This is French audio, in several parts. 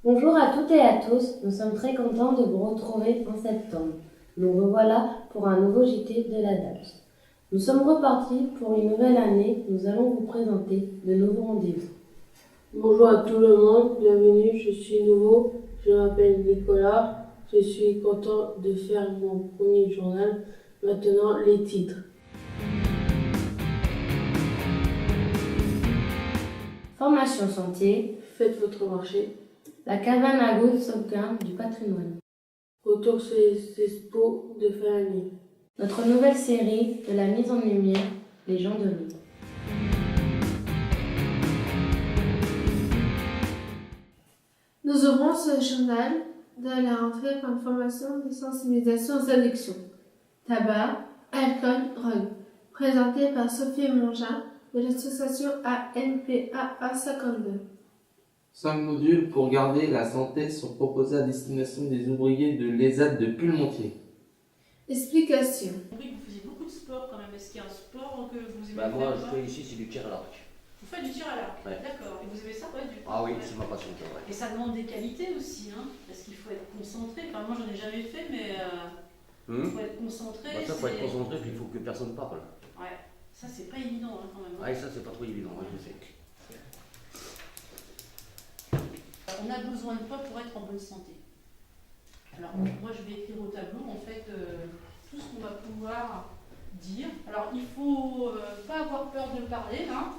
Bonjour à toutes et à tous, nous sommes très contents de vous retrouver en septembre. Nous revoilà pour un nouveau JT de la DAPS. Nous sommes repartis pour une nouvelle année, nous allons vous présenter de nouveaux rendez-vous. Bonjour à tout le monde, bienvenue, je suis nouveau, je m'appelle Nicolas, je suis content de faire mon premier journal. Maintenant les titres. Formation santé, Faites votre marché, la cabane à goût sauvegarde du patrimoine. retour sur les expos de fin d'année. Notre nouvelle série de la mise en lumière, les gens de l'ombre. Nous ouvrons ce journal de la rentrée par une formation de sensibilisation aux addictions. Tabac, alcool, drogue. Présentée par Sophie Mongin de l'association ANPA A52. 5 modules pour garder la santé sont proposés à destination des ouvriers de l'ESAT de Pulmontier. Explication. J'ai compris que vous faisiez beaucoup de sport quand même. Est-ce qu'il y a un sport que vous aimez Moi, faire je fais ici, c'est du tir à l'arc. Vous faites du tir à l'arc. Ouais. D'accord. Et vous aimez ça, ouais, du coup. Ah oui, Ouais. c'est ma passion, c'est vrai. Et ça demande des qualités aussi, hein, parce qu'il faut être concentré. Enfin, moi, j'en ai jamais fait, mais il faut être concentré. Bah, ça, faut être concentré, puis il faut que personne parle. Ouais. Ça, c'est pas évident, hein, quand même. Ah, et ça, c'est pas trop évident, je sais. On a besoin de quoi pour être en bonne santé? Alors, moi, je vais écrire au tableau, en fait, tout ce qu'on va pouvoir dire. Alors, il faut pas avoir peur de parler, hein.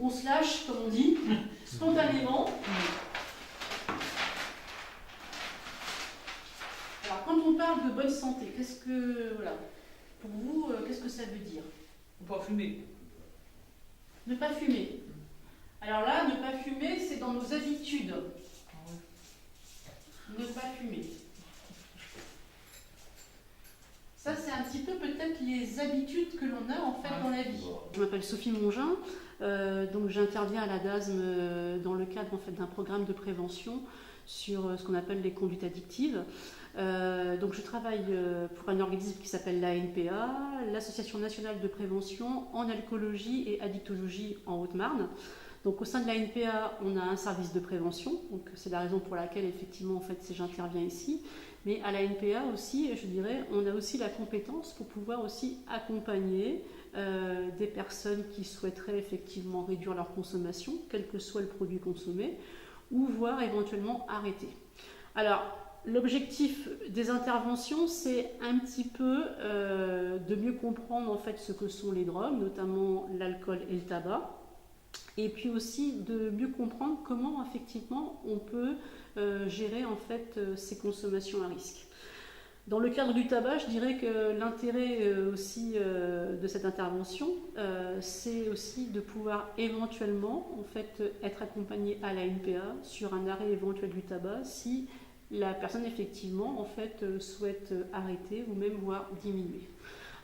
On se lâche, comme on dit, spontanément. Alors, quand on parle de bonne santé, qu'est-ce que, voilà, pour vous, qu'est-ce que ça veut dire? Faut pas fumer. Ne pas fumer. Alors là, ne pas fumer, c'est dans nos habitudes. Ne pas fumer. Ça, c'est un petit peu peut-être les habitudes que l'on a en fait dans la vie. Je m'appelle Sophie Mongin, donc j'interviens à la DASM dans le cadre en fait, d'un programme de prévention sur ce qu'on appelle les conduites addictives. Donc je travaille pour un organisme qui s'appelle l'ANPA, l'Association nationale de prévention en alcoolologie et addictologie en Haute-Marne. Donc au sein de l'ANPA, on a un service de prévention, donc c'est la raison pour laquelle effectivement en fait j'interviens ici. Mais à l'ANPA aussi, je dirais, on a aussi la compétence pour pouvoir aussi accompagner des personnes qui souhaiteraient effectivement réduire leur consommation, quel que soit le produit consommé, ou voire éventuellement arrêter. Alors l'objectif des interventions, c'est un petit peu de mieux comprendre en fait ce que sont les drogues, notamment l'alcool et le tabac. Et puis aussi de mieux comprendre comment effectivement on peut gérer en fait ces consommations à risque. Dans le cadre du tabac, je dirais que l'intérêt aussi de cette intervention, c'est aussi de pouvoir éventuellement en fait être accompagné à la NPA sur un arrêt éventuel du tabac si la personne effectivement en fait souhaite arrêter ou même voire diminuer.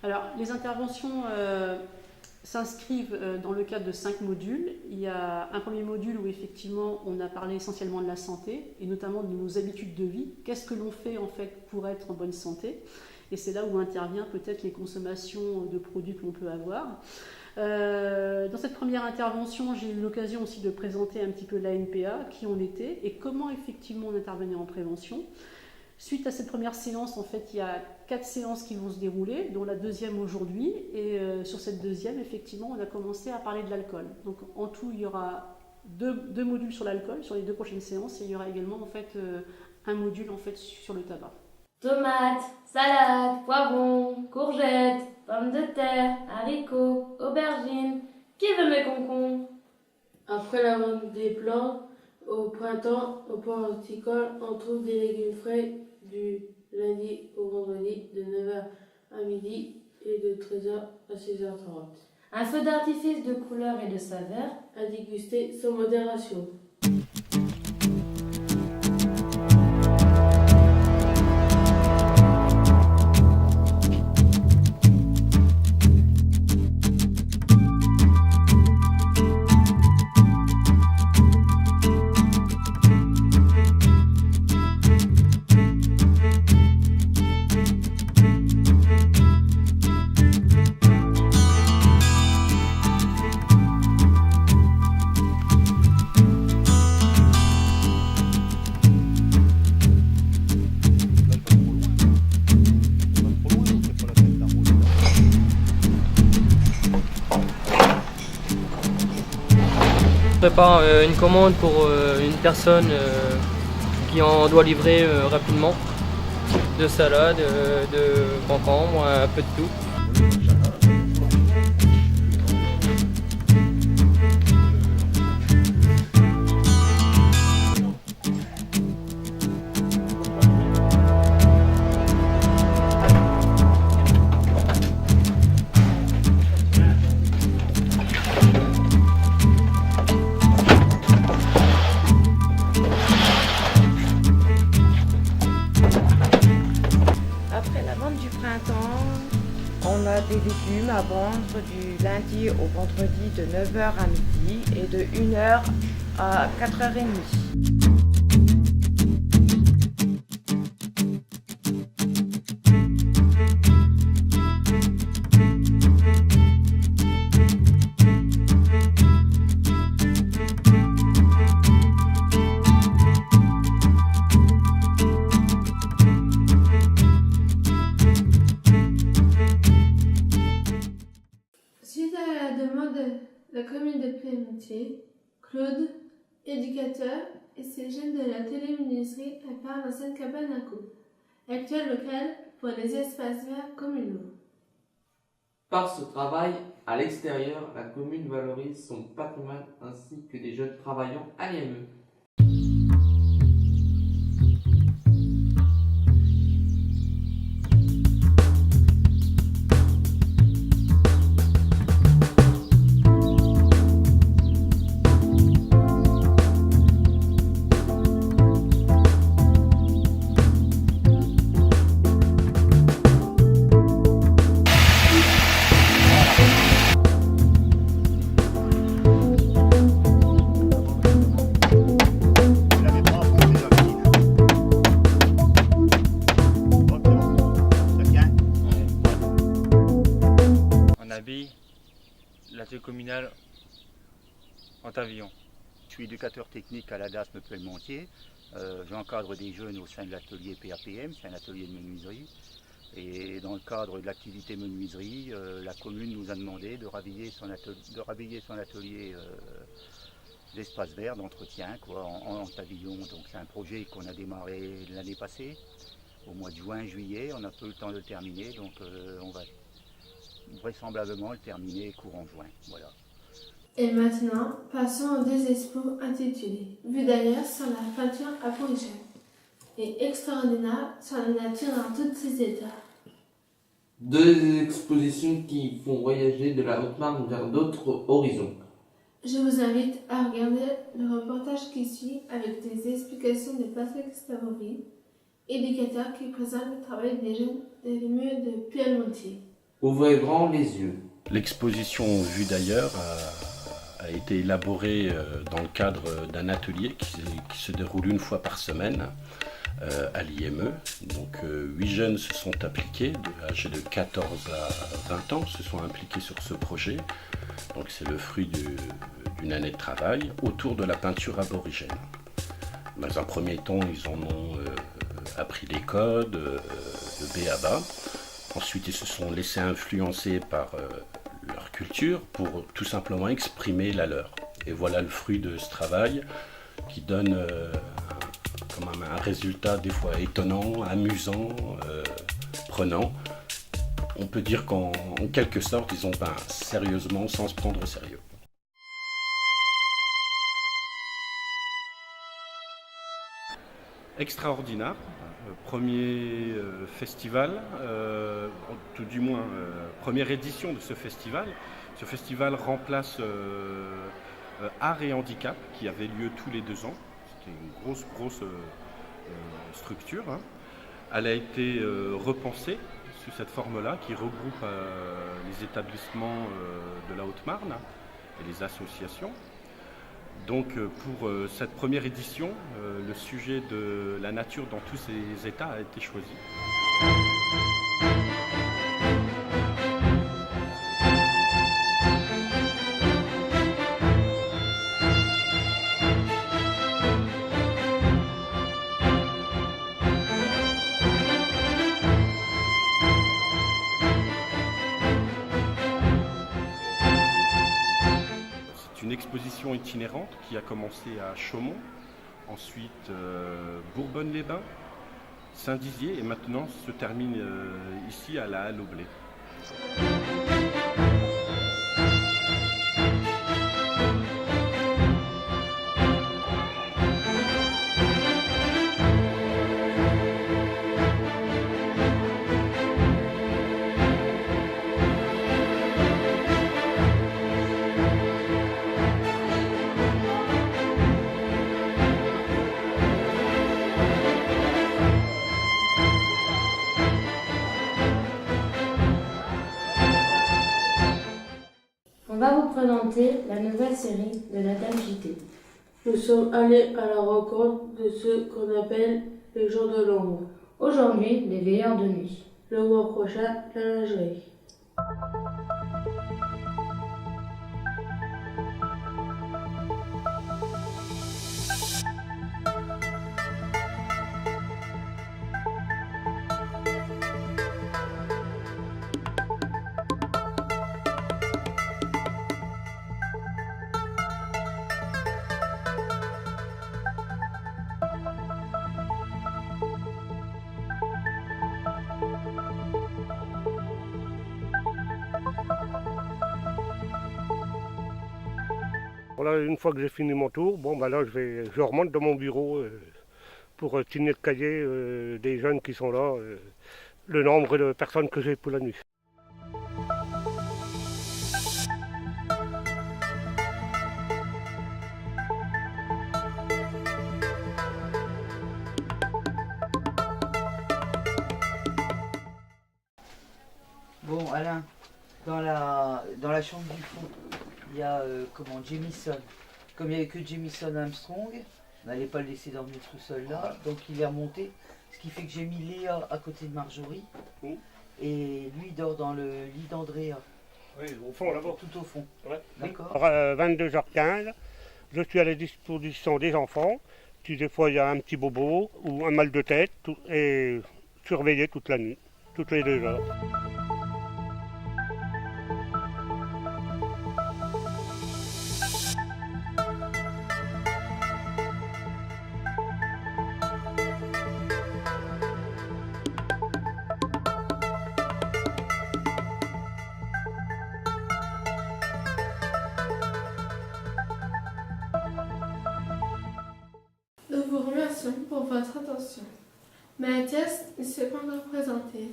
Alors les interventions s'inscrivent dans le cadre de 5 modules. Il y a un premier module où effectivement on a parlé essentiellement de la santé et notamment de nos habitudes de vie. Qu'est-ce que l'on fait en fait pour être en bonne santé? Et c'est là où intervient peut-être les consommations de produits que l'on peut avoir. Dans cette première intervention, j'ai eu l'occasion aussi de présenter un petit peu l'ANPA, qui on était et comment effectivement on intervenait en prévention. Suite à cette première séance, en fait, il y a 4 séances qui vont se dérouler, dont la deuxième aujourd'hui. Et sur cette deuxième, effectivement, on a commencé à parler de l'alcool. Donc en tout, il y aura deux modules sur l'alcool sur les 2 prochaines séances. Et il y aura également en fait, un module en fait, sur le tabac. Tomates, salades, poivrons, courgettes, pommes de terre, haricots, aubergines. Qui veut mes concombres? Après la vente des plantes, au printemps, au port horticole, on trouve des légumes frais du lundi au vendredi de 9h à midi et de 13h à 16h30. Un feu d'artifice de couleurs et de saveurs. À déguster sans modération. prépare une commande pour une personne qui en doit livrer rapidement. De salade, de concombre, un peu de tout. Après la vente du printemps, on a des légumes à vendre du lundi au vendredi de 9 h à midi et de 1 h à 4 h 30. Suite à la demande de la commune de Plémoutier, Claude, éducateur, et ses jeunes de l'atelier menuiserie réparent l'ancienne cabane à coupe, actuel local pour les espaces verts communaux. Par ce travail, à l'extérieur, la commune valorise son patrimoine ainsi que les jeunes travaillant à l'IME. L'atelier communal en pavillon. Je suis éducateur technique à la DASM Plémoutier. J'encadre des jeunes au sein de l'atelier PAPM, c'est un atelier de menuiserie. Et dans le cadre de l'activité menuiserie, la commune nous a demandé de rhabiller son atelier d'espace vert, d'entretien en pavillon. Donc c'est un projet qu'on a démarré l'année passée, au mois de juin-juillet. On a peu le temps de le terminer, donc on va vraisemblablement le terminer courant juin. Voilà. Et maintenant, passons aux deux expos intitulés Vue d'ailleurs sur la peinture aborigène et Extraordinaire sur la nature dans tous ses états. Deux expositions qui font voyager de la Haute-Marne vers d'autres horizons. Je vous invite à regarder le reportage qui suit avec des explications de Patrick Stavrovi, éducateur qui présente le travail des jeunes de l'IME de Plémoutier. Ouvrez grand les yeux. L'exposition Vue d'ailleurs a été élaborée dans le cadre d'un atelier qui se déroule une fois par semaine à l'IME. Donc 8 jeunes se sont appliqués, âgés de 14 à 20 ans, se sont impliqués sur ce projet. Donc c'est le fruit d'une année de travail autour de la peinture aborigène. Dans un premier temps, ils en ont appris les codes, le b.a.-ba. Ensuite, ils se sont laissés influencer par leur culture pour tout simplement exprimer la leur. Et voilà le fruit de ce travail qui donne quand même un résultat des fois étonnant, amusant, prenant. On peut dire qu'en quelque sorte, ils ont peint sérieusement sans se prendre au sérieux. Extraordinaire, premier festival, tout du moins première édition de ce festival. Ce festival remplace Art et Handicap qui avait lieu tous les 2 ans. C'était une grosse structure. Hein. Elle a été repensée sous cette forme-là qui regroupe les établissements de la Haute-Marne et les associations. Donc pour cette première édition, le sujet de la nature dans tous ses états a été choisi. C'est une exposition formation itinérante qui a commencé à Chaumont, ensuite Bourbonne-les-Bains, Saint-Dizier et maintenant se termine ici à la Halle au Blé. On va vous présenter la nouvelle série de la Dame JT. Nous sommes allés à la rencontre de ceux qu'on appelle les gens de l'ombre. Aujourd'hui, les veilleurs de nuit. Le mois prochain, la lingerie. Voilà, une fois que j'ai fini mon tour, bon, bah là, je remonte dans mon bureau pour signer le cahier des jeunes qui sont là, le nombre de personnes que j'ai pour la nuit. Bon, Alain, dans la chambre du fond, il y a Jamison. Comme il n'y avait que Jamison Armstrong, on n'allait pas le laisser dormir tout seul là, donc il est remonté. Ce qui fait que j'ai mis Léa à côté de Marjorie. Et lui dort dans le lit d'Andrea. Oui, au fond là-bas. Tout au fond. Ouais. D'accord. 22h15, je suis à la disposition des enfants. Si des fois il y a un petit bobo ou un mal de tête, et surveiller toute la nuit, toutes les 2 heures. Nous vous remercions pour votre attention. Mathias ne s'est pas encore présenté.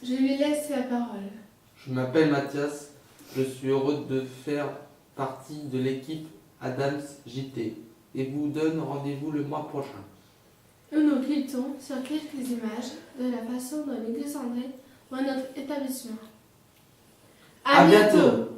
Je lui laisse la parole. Je m'appelle Mathias, je suis heureux de faire partie de l'équipe Adams JT et vous donne rendez-vous le mois prochain. Nous nous quittons sur quelques images de la façon dont l'église André voit notre établissement. À bientôt.